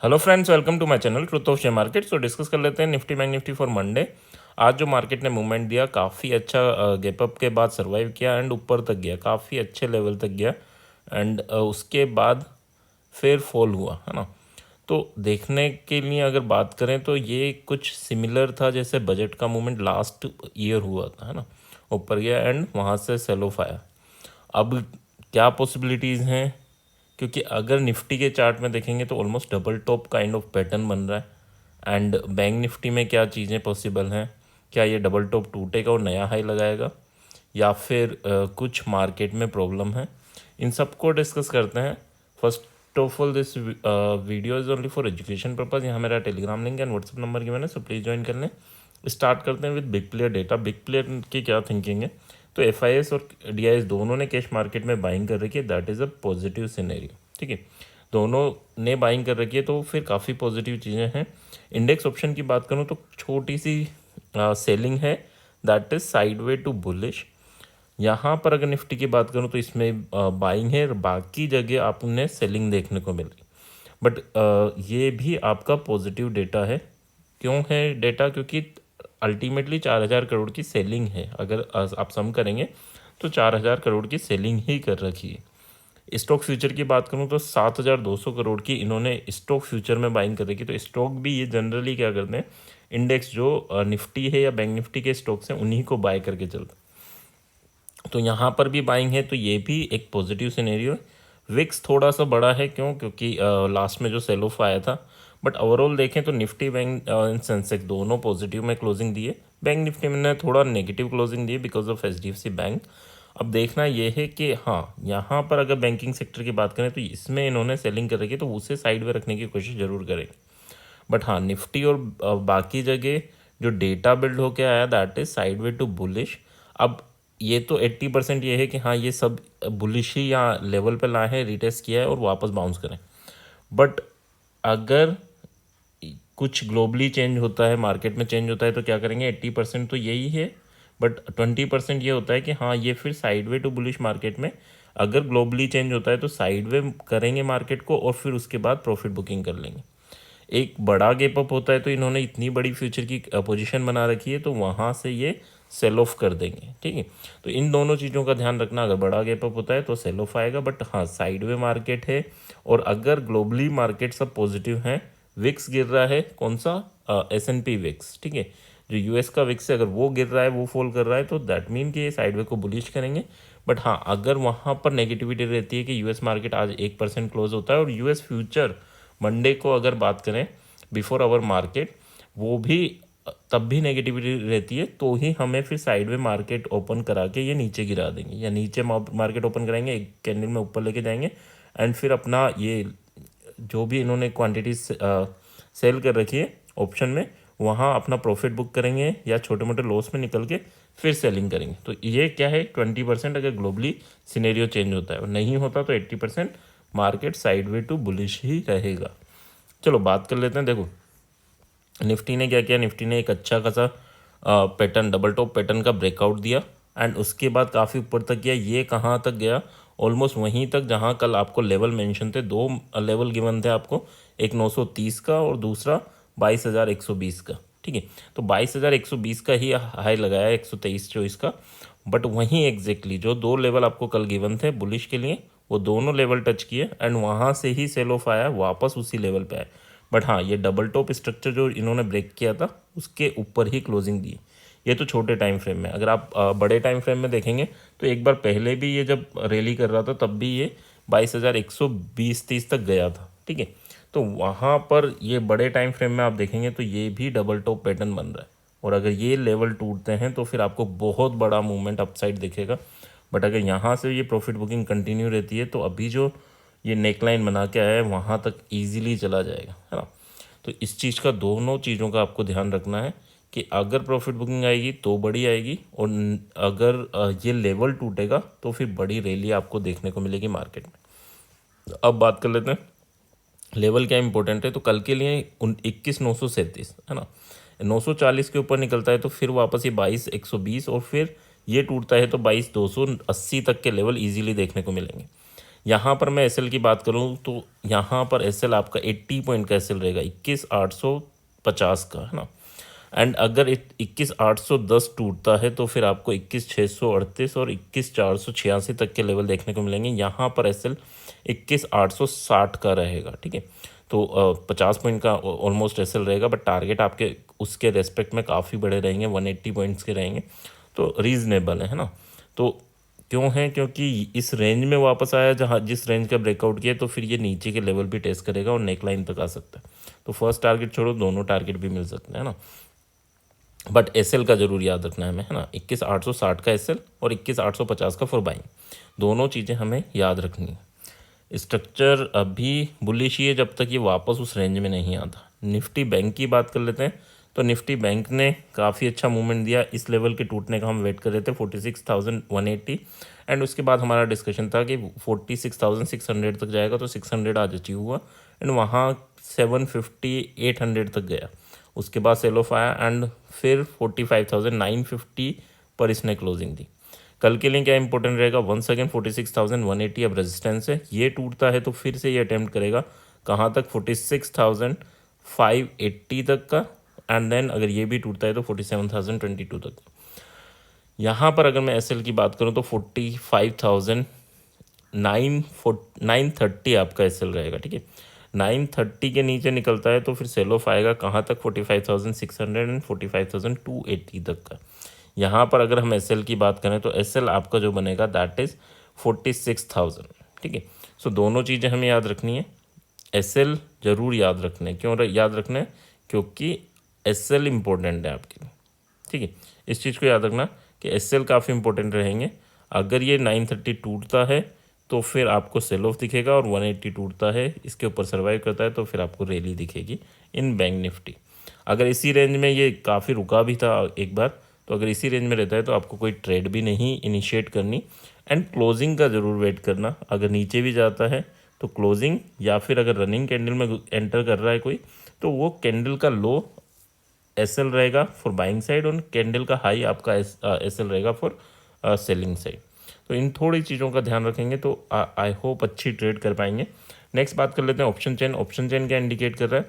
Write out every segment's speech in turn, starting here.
Hello friends, welcome to my channel truth of share market. So discuss कर लेते हैं Nifty bank Nifty for Monday. आज जो market ने मूवमेंट दिया, काफ़ी अच्छा गैप अप के बाद सर्वाइव किया एंड ऊपर तक गया, काफ़ी अच्छे लेवल तक गया एंड उसके बाद फिर फॉल हुआ, है ना। तो देखने के लिए अगर बात करें तो ये कुछ सिमिलर था जैसे बजट का मूवमेंट लास्ट ईयर हुआ था, है ना। ऊपर गया एंड वहाँ से सेल ऑफ आया। अब क्या पॉसिबिलिटीज़ हैं, क्योंकि अगर निफ्टी के चार्ट में देखेंगे तो almost double top kind of pattern बन रहा है। एंड बैंक निफ्टी में क्या चीज़ें पॉसिबल हैं, क्या ये डबल टॉप टूटेगा और नया हाई लगाएगा, या फिर कुछ मार्केट में प्रॉब्लम है, इन सबको डिस्कस करते हैं। First of all, this video is only for education purpose. यहाँ मेरा Telegram link and WhatsApp number given है, सो प्लीज़ ज्वाइन कर लें। स्टार्ट करते हैं with big player data. Big player की क्या थिंकिंग है, तो एफ और डी दोनों ने कैश मार्केट में बाइंग कर रखी है, that is a positive scenario. ठीक है, दोनों ने बाइंग कर रखी है तो फिर काफ़ी पॉजिटिव चीज़ें हैं। इंडेक्स ऑप्शन की बात करूँ तो छोटी सी सेलिंग है, that is sideway to bullish. यहाँ पर अगर निफ्टी की बात करूँ तो इसमें बाइंग है, बाकी जगह आपने सेलिंग देखने को मिल रही। बट ये भी आपका पॉजिटिव डेटा है। क्यों है डेटा, क्योंकि अल्टीमेटली 4,000 करोड़ की सेलिंग है। अगर आप सम करेंगे तो 4,000 करोड़ की सेलिंग ही कर रखी है। स्टॉक फ्यूचर की बात करूं तो 7,200 करोड़ की इन्होंने स्टॉक फ्यूचर में बाइंग कर रखी। तो स्टॉक भी ये जनरली क्या करते हैं, इंडेक्स जो निफ्टी है या बैंक निफ्टी के स्टॉक्स हैं उन्हीं को बाय करके चलते हैं। तो यहाँ पर भी बाइंग है, तो ये भी एक पॉजिटिव सिनेरियो है। विक्स थोड़ा सा बड़ा है, क्यों, क्योंकि लास्ट में जो सेल ऑफ आया था। बट ओवरऑल देखें तो निफ्टी बैंक सेंसेक्स दोनों पॉजिटिव में क्लोजिंग दिए। बैंक निफ्टी में थोड़ा negative closing the because of HDFC bank. अब देखना यह है कि हाँ, यहाँ पर अगर बैंकिंग सेक्टर की बात करें तो इसमें इन्होंने सेलिंग कर रखी है, तो उसे साइड में रखने की कोशिश जरूर करेंगे। बट हाँ, निफ्टी और बाकी जगह जो डेटा बिल्ड होके आया, that is sideway to bullish. अब ये तो 80% ये है कि हाँ, ये सब बुलिश ही यहाँ लेवल पे लाए हैं, रिटेस्ट किया है और वापस बाउंस करें। बट अगर कुछ ग्लोबली चेंज होता है, मार्केट में चेंज होता है, तो क्या करेंगे, 80% तो यही है। बट 20% ये होता है कि हाँ, ये फिर साइडवे टू बुलिश मार्केट में अगर ग्लोबली चेंज होता है तो साइडवे करेंगे मार्केट को और फिर उसके बाद प्रॉफिट बुकिंग कर लेंगे। एक बड़ा गैप अप होता है तो इन्होंने इतनी बड़ी फ्यूचर की पोजीशन बना रखी है, तो वहाँ से ये सेल ऑफ कर देंगे। ठीक है, तो इन दोनों चीज़ों का ध्यान रखना। अगर बड़ा गैप अप होता है तो सेल ऑफ आएगा, बट हाँ, साइडवे मार्केट है। और अगर ग्लोबली मार्केट सब पॉजिटिव हैं, विक्स गिर रहा है, कौन सा, S&P विक्स, ठीक है, जो यूएस का विक्स है, अगर वो गिर रहा है, वो फॉल कर रहा है, तो दैट मीन कि ये साइडवे को बुलिश करेंगे। बट हाँ, अगर वहाँ पर नेगेटिविटी रहती है कि यूएस मार्केट आज 1% क्लोज होता है और यूएस फ्यूचर मंडे को अगर बात करें बिफोर आवर मार्केट, वो भी तब भी नेगेटिविटी रहती है, तो ही हमें फिर साइडवे मार्केट ओपन करा के ये नीचे गिरा देंगे, या नीचे मार्केट ओपन कराएंगे, एक कैंडल में ऊपर लेके जाएंगे एंड फिर अपना ये जो भी इन्होंने क्वांटिटी सेल कर रखी है ऑप्शन में, वहाँ अपना प्रॉफिट बुक करेंगे या छोटे मोटे लॉस में निकल के फिर सेलिंग करेंगे। तो ये क्या है, 20% अगर ग्लोबली सिनेरियो चेंज होता है, और नहीं होता तो 80% मार्केट साइडवे टू बुलिश ही रहेगा। चलो बात कर लेते हैं। देखो निफ्टी ने क्या किया, निफ्टी ने एक अच्छा खासा पैटर्न, डबल टॉप पैटर्न का ब्रेकआउट दिया एंड उसके बाद काफ़ी ऊपर तक गया। ये कहाँ तक गया, ऑलमोस्ट वहीं तक जहाँ कल आपको लेवल मेंशन थे। दो लेवल गिवन थे आपको, एक 930 का और दूसरा 22,120 का। ठीक है, तो 22,120 का ही हाई लगाया, 123-24 का। बट वहीं एग्जैक्टली जो दो लेवल आपको कल गिवन थे बुलिश के लिए, वो दोनों लेवल टच किए एंड वहाँ से ही सेल ऑफ आया, वापस उसी लेवल पे आया। बट हाँ, ये डबल टॉप स्ट्रक्चर जो इन्होंने ब्रेक किया था उसके ऊपर ही क्लोजिंग दी। ये तो छोटे टाइम फ्रेम में। अगर आप बड़े टाइम फ्रेम में देखेंगे तो एक बार पहले भी ये जब रैली कर रहा था तब भी ये 22,120-30 तक गया था। ठीक है, तो वहाँ पर ये बड़े टाइम फ्रेम में आप देखेंगे तो ये भी डबल टॉप पैटर्न बन रहा है। और अगर ये लेवल टूटते हैं तो फिर आपको बहुत बड़ा मूवमेंट अपसाइड दिखेगा। बट अगर यहाँ से ये प्रॉफिट बुकिंग कंटिन्यू रहती है तो अभी जो ये नेकलाइन बना के आया है वहाँ तक ईजिली चला जाएगा, है ना। तो इस चीज़ का, दोनों चीज़ों का आपको ध्यान रखना है कि अगर प्रॉफिट बुकिंग आएगी तो बड़ी आएगी, और अगर ये लेवल टूटेगा तो फिर बड़ी रैली आपको देखने को मिलेगी मार्केट में। अब बात कर लेते हैं लेवल क्या इंपॉर्टेंट है। तो कल के लिए 21,937, है ना, 940 के ऊपर निकलता है तो फिर वापस ये 22,120, और फिर ये टूटता है तो 22,280 तक के लेवल इजीली देखने को मिलेंगे। यहाँ पर मैं एसएल की बात करूँ तो यहाँ पर एसएल आपका 80 पॉइंट का एसएल रहेगा, 21,850 का, है ना। एंड अगर 21,810 टूटता है तो फिर आपको 21,638 और 21,486 तक के लेवल देखने को मिलेंगे। यहाँ पर एसएल 21,860 का रहेगा, ठीक है। तो 50 पॉइंट का ऑलमोस्ट एसएल रहेगा, बट टारगेट आपके उसके रेस्पेक्ट में काफ़ी बड़े रहेंगे, 180 पॉइंट्स के रहेंगे, तो रीजनेबल है ना। तो क्यों है, क्योंकि इस रेंज में वापस आया जहाँ जिस रेंज का ब्रेकआउट किया, तो फिर ये नीचे के लेवल भी टेस्ट करेगा और नेक लाइन तक आ सकता है। तो फर्स्ट टारगेट छोड़ो, दोनों टारगेट भी मिल सकते हैं ना। बट एसएल का जरूर याद रखना है हमें, है ना। 21,860 का एसएल और 21,850 का फॉर बाइंग, दोनों चीज़ें हमें याद रखनी है। स्ट्रक्चर अभी बुलिश ही है जब तक ये वापस उस रेंज में नहीं आता। निफ्टी बैंक की बात कर लेते हैं। तो निफ्टी बैंक ने काफ़ी अच्छा मूवमेंट दिया, इस लेवल के टूटने का हम वेट कर रहे थे 46,180, एंड उसके बाद हमारा डिस्कशन था कि 46,600 तक जाएगा, तो 600 आज अचीव हुआ, एंड वहाँ 750 800 तक गया। उसके बाद सेल ऑफ आया एंड फिर 45,950 पर इसने क्लोजिंग दी। कल के लिए क्या इंपॉर्टेंट रहेगा, वंस अगेन 46,180 अब रेजिस्टेंस है, ये टूटता है तो फिर से ये अटेम्प्ट करेगा कहाँ तक, 46,580 तक का, एंड देन अगर ये भी टूटता है तो 47,022 तक। यहाँ पर अगर मैं एसएल की बात करूँ तो 45,930 आपका एसएल रहेगा, ठीक है। 930 के नीचे निकलता है तो फिर सेल ऑफ आएगा कहाँ तक, 45,600 एंड 45,280 तक का। यहाँ पर अगर हम एसएल की बात करें तो एसएल आपका जो बनेगा दैट इज़ 46,000, ठीक है। सो दोनों चीज़ें हमें याद रखनी है। एसएल जरूर याद रखना है, क्यों याद रखना है, क्योंकि एसएल इम्पोर्टेंट है आपके लिए, ठीक है। इस चीज़ को याद रखना कि एसएल काफ़ी इंपॉर्टेंट रहेंगे। अगर ये 930 टूटता है तो फिर आपको सेल ऑफ दिखेगा, और 180 टूटता है इसके ऊपर सर्वाइव करता है तो फिर आपको रैली दिखेगी इन बैंक निफ्टी। अगर इसी रेंज में ये काफ़ी रुका भी था एक बार, तो अगर इसी रेंज में रहता है तो आपको कोई ट्रेड भी नहीं इनिशिएट करनी, एंड क्लोजिंग का ज़रूर वेट करना। अगर नीचे भी जाता है तो क्लोजिंग, या फिर अगर रनिंग कैंडल में एंटर कर रहा है कोई, तो वो कैंडल का लो एसएल रहेगा फॉर बाइंग साइड, और कैंडल का हाई आपका एसएल रहेगा फॉर सेलिंग साइड। तो इन थोड़ी चीज़ों का ध्यान रखेंगे तो आई होप अच्छी ट्रेड कर पाएंगे। नेक्स्ट बात कर लेते हैं ऑप्शन चेन। ऑप्शन चेन क्या इंडिकेट कर रहा है,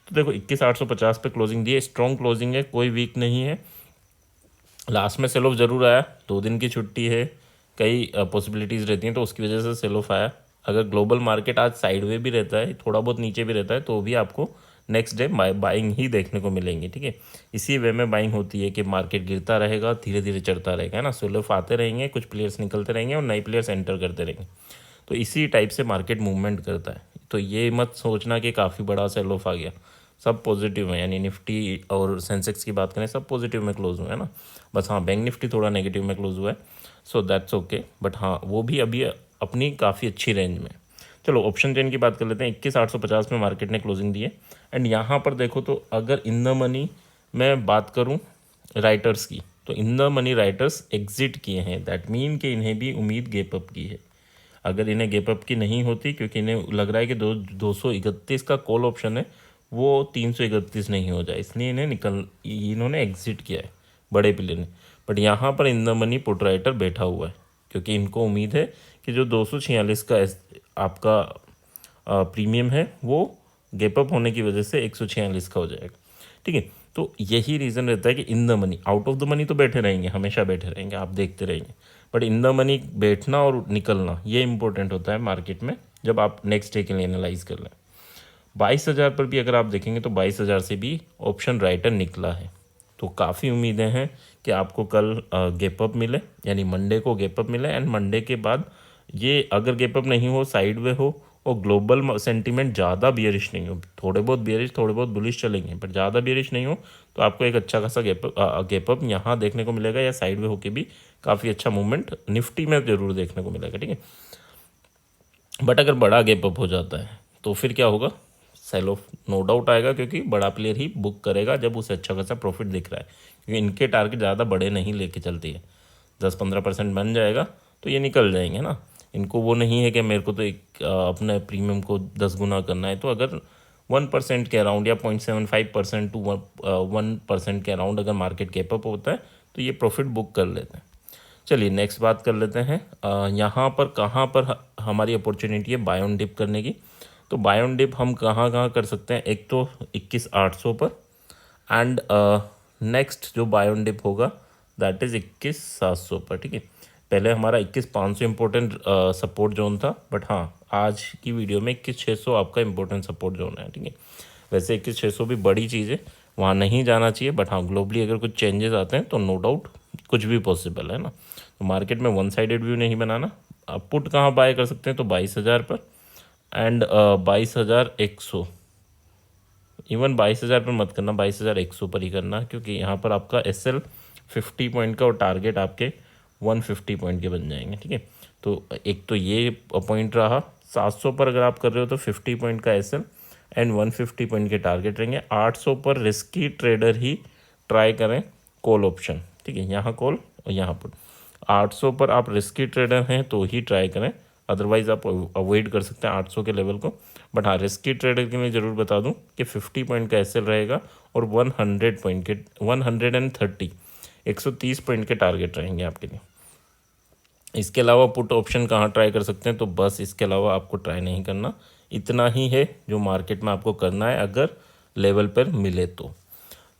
तो देखो 21,850 पे क्लोजिंग दी है, स्ट्रॉन्ग क्लोजिंग है, कोई वीक नहीं है। लास्ट में सेल ऑफ ज़रूर आया, 2 दिन की छुट्टी है, कई पॉसिबिलिटीज़ रहती हैं, तो उसकी वजह से सेल ऑफ आया। अगर ग्लोबल मार्केट आज साइडवे भी रहता है, थोड़ा बहुत नीचे भी रहता है, तो भी आपको नेक्स्ट डे बाइंग ही देखने को मिलेंगी, ठीक है। इसी वे में बाइंग होती है कि मार्केट गिरता रहेगा, धीरे धीरे चढ़ता रहेगा, है ना। सेल ऑफ आते रहेंगे, कुछ प्लेयर्स निकलते रहेंगे और नए प्लेयर्स एंटर करते रहेंगे, तो इसी टाइप से मार्केट मूवमेंट करता है। तो ये मत सोचना कि काफ़ी बड़ा सेल ऑफ आ गया, सब पॉजिटिव है, यानी निफ्टी और सेंसेक्स की बात करें सब पॉजिटिव में क्लोज हुए हैं ना। बस हाँ, बैंक निफ्टी थोड़ा नेगेटिव में क्लोज हुआ है, सो दैट्स ओके, बट हाँ वो भी अभी अपनी काफ़ी अच्छी रेंज में। चलो ऑप्शन चेन की बात कर लेते हैं। 21,850 में मार्केट ने क्लोजिंग दी है, एंड यहाँ पर देखो तो अगर इन द मनी मैं बात करूँ राइटर्स की, तो in the money writers exit किए हैं, दैट मीन कि इन्हें भी उम्मीद गेप अप की है। अगर इन्हें गेप अप की नहीं होती, क्योंकि इन्हें लग रहा है कि 231 का कॉल ऑप्शन है वो 331 नहीं हो जाए, इसलिए इन्होंने एग्जिट किया है बड़े प्लेयर ने। बट यहाँ पर in the money put writer बैठा हुआ है, क्योंकि इनको उम्मीद है कि जो 246 का आपका प्रीमियम है वो गेप अप होने की वजह से 146 का हो जाएगा, ठीक है। तो यही रीज़न रहता है कि in the money, out of the money तो बैठे रहेंगे, हमेशा बैठे रहेंगे, आप देखते रहेंगे, बट इन द मनी बैठना और निकलना ये इंपॉर्टेंट होता है मार्केट में, जब आप नेक्स्ट डे के लिए एनालाइज कर लें। 22,000 पर भी अगर आप देखेंगे तो 22,000 से भी ऑप्शन राइटर निकला है, तो काफ़ी उम्मीदें हैं कि आपको कल गेप अप मिले, यानी मंडे को गेप अप मिले, एंड मंडे के बाद ये अगर गेप अप नहीं हो, साइड वे हो, और ग्लोबल सेंटीमेंट ज़्यादा बियरिश नहीं हो, थोड़े बहुत बियरिश थोड़े बहुत बुलिश चलेंगे, बट ज़्यादा बियरिश नहीं हो, तो आपको एक अच्छा खासा गेप अप यहाँ देखने को मिलेगा, या साइड वे होके भी काफ़ी अच्छा मूवमेंट निफ्टी में ज़रूर देखने को मिलेगा, ठीक है। बट अगर बड़ा गेप अप हो जाता है तो फिर क्या होगा, सेल ऑफ नो डाउट आएगा, क्योंकि बड़ा प्लेयर ही बुक करेगा जब उसे अच्छा खासा प्रॉफिट दिख रहा है, क्योंकि इनके टारगेट ज़्यादा बड़े नहीं लेके चलती है। 10-15% बन जाएगा तो ये निकल जाएंगे ना। इनको वो नहीं है कि मेरे को तो एक अपने प्रीमियम को 10 गुना करना है, तो अगर 1% के अराउंड या 0.75% टू 1% के अराउंड अगर मार्केट कैप अप होता है तो ये प्रॉफिट बुक कर लेते हैं। चलिए नेक्स्ट बात कर लेते हैं। यहाँ पर कहाँ पर हमारी अपॉर्चुनिटी है बाय ऑन डिप करने की। तो बाय ऑन डिप हम कहाँ कहाँ कर सकते हैं, एक तो 21,800 पर, एंड नेक्स्ट जो बाय ऑन डिप होगा दैट इज़ 21,700 पर। ठीक है, पहले हमारा 21,500 इम्पोर्टेंट सपोर्ट जोन था, बट हाँ आज की वीडियो में 21,600 आपका इम्पोर्टेंट सपोर्ट जोन है। ठीक है, वैसे 21,600 भी बड़ी चीज़ है, वहाँ नहीं जाना चाहिए, बट हाँ ग्लोबली अगर कुछ चेंजेस आते हैं तो नो डाउट कुछ भी पॉसिबल है ना। तो मार्केट में वन साइडेड व्यू नहीं बनाना। अब पुट कहाँ बाय कर सकते हैं, तो 22,000 पर एंड 22,100, इवन 22,000 पर मत करना, 22,100 पर ही करना, क्योंकि यहाँ पर आपका SL 50 पॉइंट का और टारगेट आपके 150 पॉइंट के बन जाएंगे। ठीक है, तो एक तो ये पॉइंट रहा। 700 पर अगर आप कर रहे हो तो 50 पॉइंट का SL एंड 150 पॉइंट के टारगेट रहेंगे। 800 पर रिस्की ट्रेडर ही ट्राई करें कॉल ऑप्शन। ठीक है, यहाँ कॉल और यहाँ पर 800 पर आप रिस्की ट्रेडर हैं तो ही ट्राई करें, अदरवाइज आप अवॉइड कर सकते हैं 800 के लेवल को। बट हाँ रिस्की ट्रेडर के लिए ज़रूर बता दूं कि 50 पॉइंट का SL रहेगा और 100 पॉइंट के 130 130 पॉइंट के टारगेट रहेंगे आपके लिए। इसके अलावा पुट ऑप्शन कहाँ ट्राई कर सकते हैं, तो बस इसके अलावा आपको ट्राई नहीं करना। इतना ही है जो मार्केट में आपको करना है अगर लेवल पर मिले तो।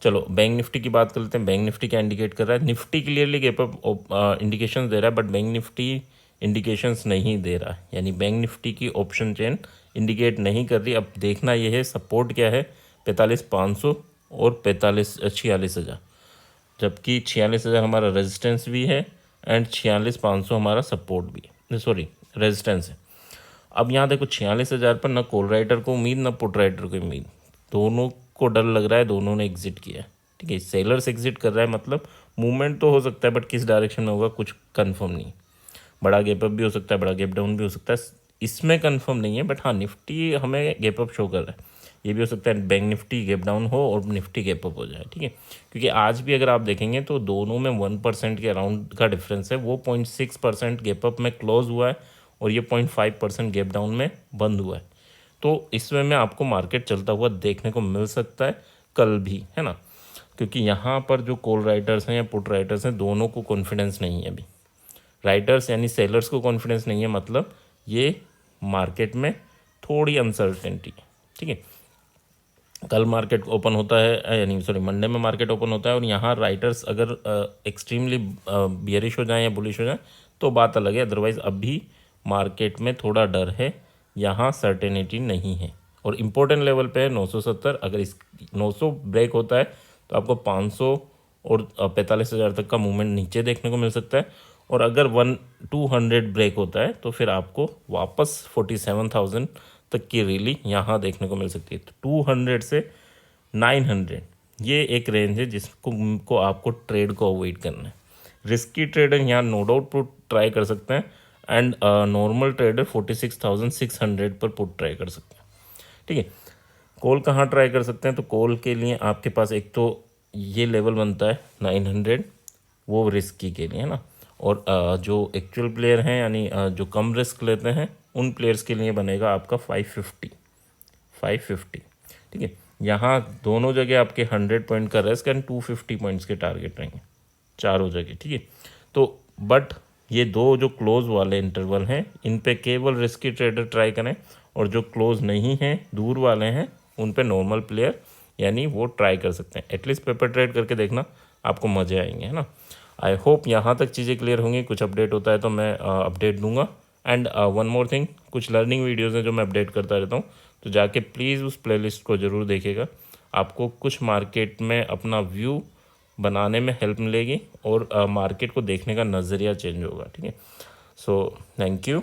चलो बैंक निफ्टी की बात कर लेते हैं। बैंक निफ्टी क्या इंडिकेट कर रहा है, Nifty clearly gap up indications दे रहा है, बट बैंक निफ्टी इंडिकेशंस नहीं दे रहा है, यानी बैंक निफ्टी की ऑप्शन चेन इंडिकेट नहीं कर रही। अब देखना यह है सपोर्ट क्या है, 45,500 और 46,000, जबकि 46,000 हमारा रेजिस्टेंस भी है एंड 46,500 हमारा सपोर्ट भी है, सॉरी रेजिस्टेंस है। अब यहाँ देखो 46,000 पर ना कॉल राइटर को उम्मीद ना पुट राइटर को उम्मीद, दोनों को डर लग रहा है, दोनों ने एग्जिट किया है। ठीक है, सेलर्स एग्जिट कर रहा है, मतलब मूवमेंट तो हो सकता है बट किस डायरेक्शन में होगा कुछ कंफर्म नहीं। बड़ा गैप अप भी हो सकता है, बड़ा गैप डाउन भी हो सकता है, इसमें कंफर्म नहीं है। बट हाँ निफ्टी हमें गैप अप शो कर रहा है, ये भी हो सकता है बैंक निफ्टी गैप डाउन हो और निफ्टी गैप अप हो जाए। ठीक है, क्योंकि आज भी अगर आप देखेंगे तो दोनों में 1% के अराउंड का डिफरेंस है। वो 0.6% गैप अप में क्लोज हुआ है और ये 0.5% गैप डाउन में बंद हुआ है। तो इस वे में आपको मार्केट चलता हुआ देखने को मिल सकता है कल भी, है ना, क्योंकि यहाँ पर जो कॉल राइटर्स हैं या पुट राइटर्स हैं दोनों को कॉन्फिडेंस नहीं है अभी। राइटर्स यानी सेलर्स को कॉन्फिडेंस नहीं है, मतलब ये मार्केट में थोड़ी अनसर्टेनिटी है। ठीक है, कल मार्केट ओपन होता है, यानी सॉरी मंडे में मार्केट ओपन होता है और यहाँ राइटर्स अगर एक्सट्रीमली बियरिश हो जाए या बुलिश हो जाए तो बात अलग है, अदरवाइज अभी मार्केट में थोड़ा डर है, यहाँ सर्टेनिटी नहीं है। और इम्पोर्टेंट लेवल पे है 970, अगर इस 900 ब्रेक होता है तो आपको 500 और 45,000 तक का मूवमेंट नीचे देखने को मिल सकता है। और अगर 200 ब्रेक होता है तो फिर आपको वापस 47,000 तक की रैली यहाँ देखने को मिल सकती है। तो 200 से 900 ये एक रेंज है जिसको आपको ट्रेड को अवॉइड करना है। रिस्की ट्रेडर यहाँ नो डाउट पुट ट्राई कर सकते हैं एंड नॉर्मल ट्रेडर 46,600 पर पुट ट्राई कर सकते हैं। ठीक है, कॉल कहाँ ट्राई कर सकते हैं, तो कॉल के लिए आपके पास एक तो ये लेवल बनता है 900, वो रिस्की के लिए है ना, और जो एक्चुअल प्लेयर हैं यानी जो कम रिस्क लेते हैं उन प्लेयर्स के लिए बनेगा आपका 550। ठीक है, यहाँ दोनों जगह आपके 100 पॉइंट का रिस्क एंड 250 पॉइंट्स के टारगेट रहेंगे चारों जगह। ठीक है, तो बट ये दो जो क्लोज वाले इंटरवल हैं इन पे केवल रिस्की ट्रेडर ट्राई करें, और जो क्लोज नहीं हैं दूर वाले हैं उन पे नॉर्मल प्लेयर यानी वो ट्राई कर सकते हैं। एटलीस्ट पेपर ट्रेड करके देखना, आपको मज़े आएंगे, है ना। आई होप यहाँ तक चीज़ें क्लियर होंगी। कुछ अपडेट होता है तो मैं अपडेट दूंगा। एंड वन मोर थिंग, कुछ लर्निंग वीडियोज़ हैं जो मैं अपडेट करता रहता हूँ, तो जाके प्लीज़ उस प्लेलिस्ट को ज़रूर देखिएगा। आपको कुछ मार्केट में अपना व्यू बनाने में हेल्प मिलेगी और मार्केट को देखने का नज़रिया चेंज होगा। ठीक है, सो थैंक यू।